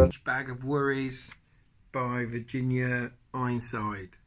Huge Bag of Worries by Virginia Ironside.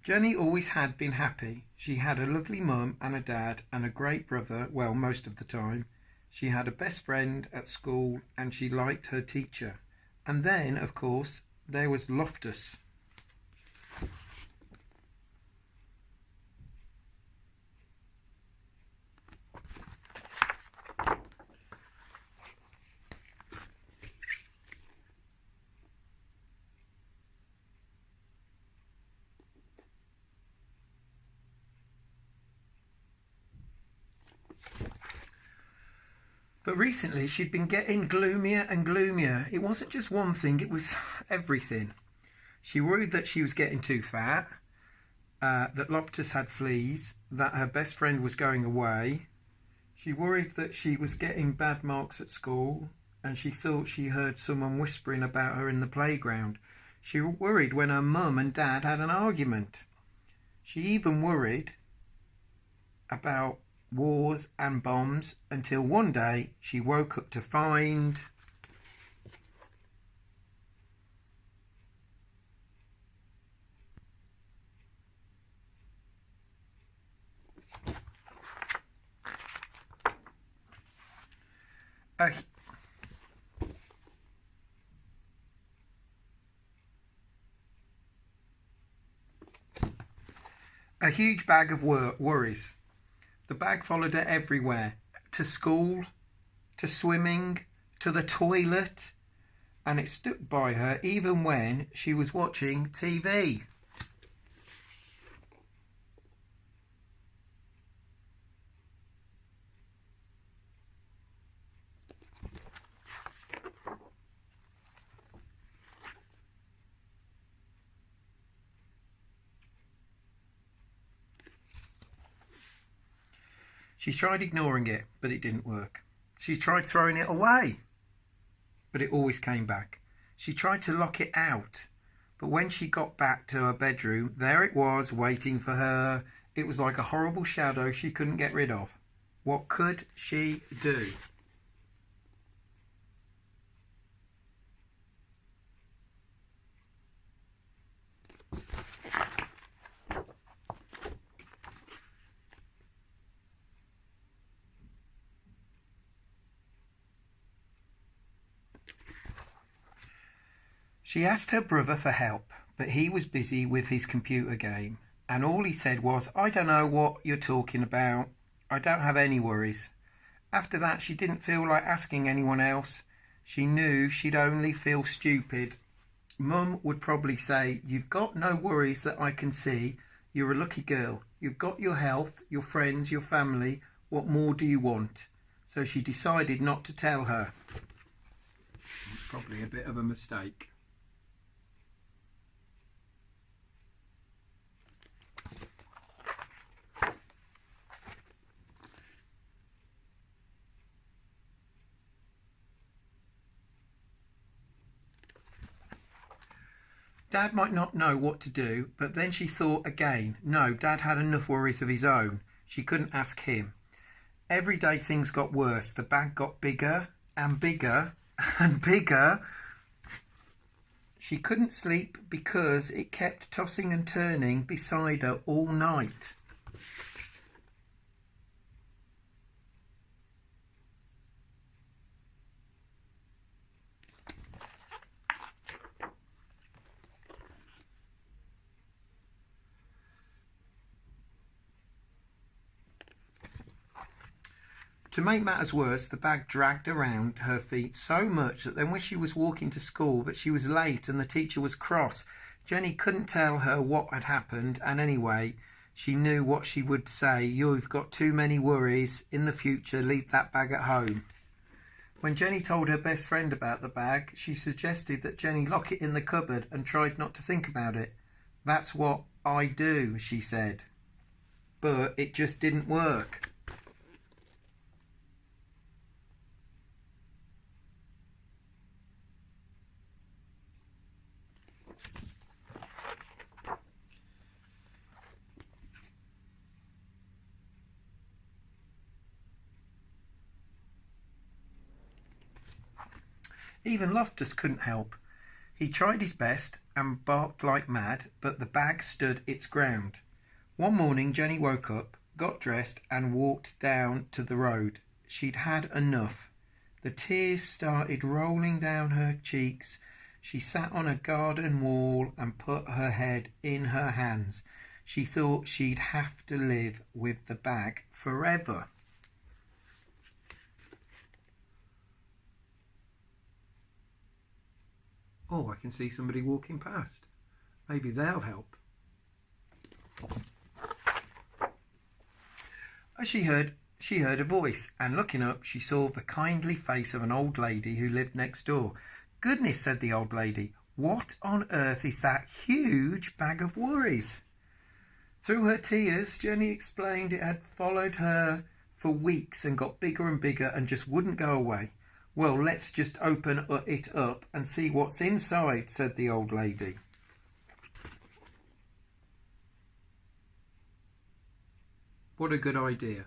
Jenny always had been happy. She had a lovely mum and a dad and a great brother, well, most of the time. She had a best friend at school and she liked her teacher. And then, of course, there was Loftus. But recently she'd been getting gloomier and gloomier. It wasn't just one thing, it was everything. She worried that she was getting too fat, that Loftus had fleas, that her best friend was going away. She worried that she was getting bad marks at school, and she thought she heard someone whispering about her in the playground. She worried when her mum and dad had an argument. She even worried about wars and bombs until one day she woke up to find a huge bag of worries. The bag followed her everywhere, to school, to swimming, to the toilet, and it stuck by her even when she was watching TV. She tried ignoring it, but it didn't work. She tried throwing it away, but it always came back. She tried to lock it out, but when she got back to her bedroom, there it was, waiting for her. It was like a horrible shadow she couldn't get rid of. What could she do? She asked her brother for help, but he was busy with his computer game, and all he said was, "I don't know what you're talking about. I don't have any worries." After that, she didn't feel like asking anyone else. She knew she'd only feel stupid. Mum would probably say, "You've got no worries that I can see. You're a lucky girl. You've got your health, your friends, your family. What more do you want?" So she decided not to tell her. It's probably a bit of a mistake. Dad might not know what to do, but then she thought again. No, Dad had enough worries of his own. She couldn't ask him. Every day things got worse. The bag got bigger and bigger and bigger. She couldn't sleep because it kept tossing and turning beside her all night. To make matters worse, the bag dragged around her feet so much that then when she was walking to school that she was late and the teacher was cross. Jenny couldn't tell her what had happened, and anyway, she knew what she would say. "You've got too many worries. In the future, leave that bag at home." When Jenny told her best friend about the bag, she suggested that Jenny lock it in the cupboard and tried not to think about it. "That's what I do," she said. But it just didn't work. Even Loftus couldn't help. He tried his best and barked like mad, but the bag stood its ground. One morning Jenny woke up, got dressed and walked down to the road. She'd had enough. The tears started rolling down her cheeks. She sat on a garden wall and put her head in her hands. She thought she'd have to live with the bag forever. Oh, I can see somebody walking past. Maybe they'll help. As she heard a voice, and looking up, she saw the kindly face of an old lady who lived next door. "Goodness," said the old lady, "what on earth is that huge bag of worries?" Through her tears, Jenny explained it had followed her for weeks and got bigger and bigger and just wouldn't go away. "Well, let's just open it up and see what's inside," said the old lady. What a good idea.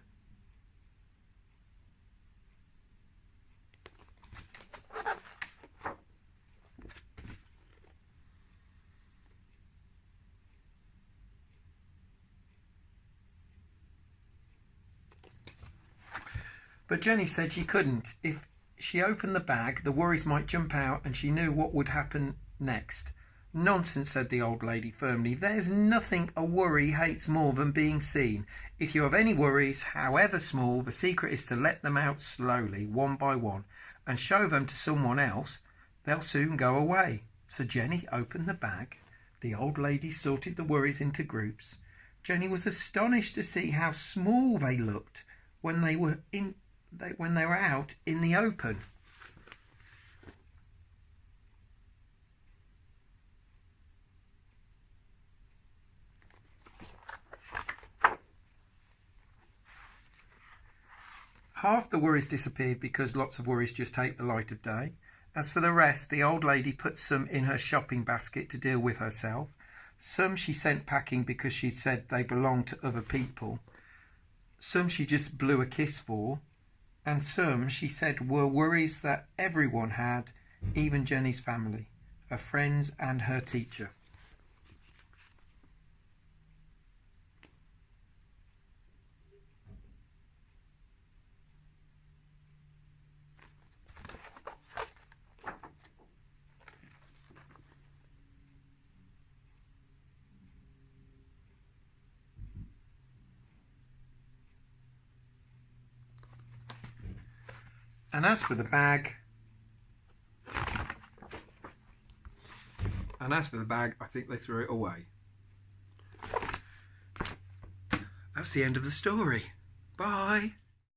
But Jenny said she couldn't. If she opened the bag, the worries might jump out and she knew what would happen next. "Nonsense," said the old lady firmly. "There's nothing a worry hates more than being seen. If you have any worries, however small, the secret is to let them out slowly, one by one, and show them to someone else. They'll soon go away." So Jenny opened the bag. The old lady sorted the worries into groups. Jenny was astonished to see how small they looked when they were out in the open. Half the worries disappeared because lots of worries just hate the light of day. As for the rest, the old lady put some in her shopping basket to deal with herself. Some she sent packing because she said they belonged to other people. Some she just blew a kiss for. And some she said were worries that everyone had, even Jenny's family, her friends and her teacher. And as for the bag, I think they threw it away. That's the end of the story. Bye.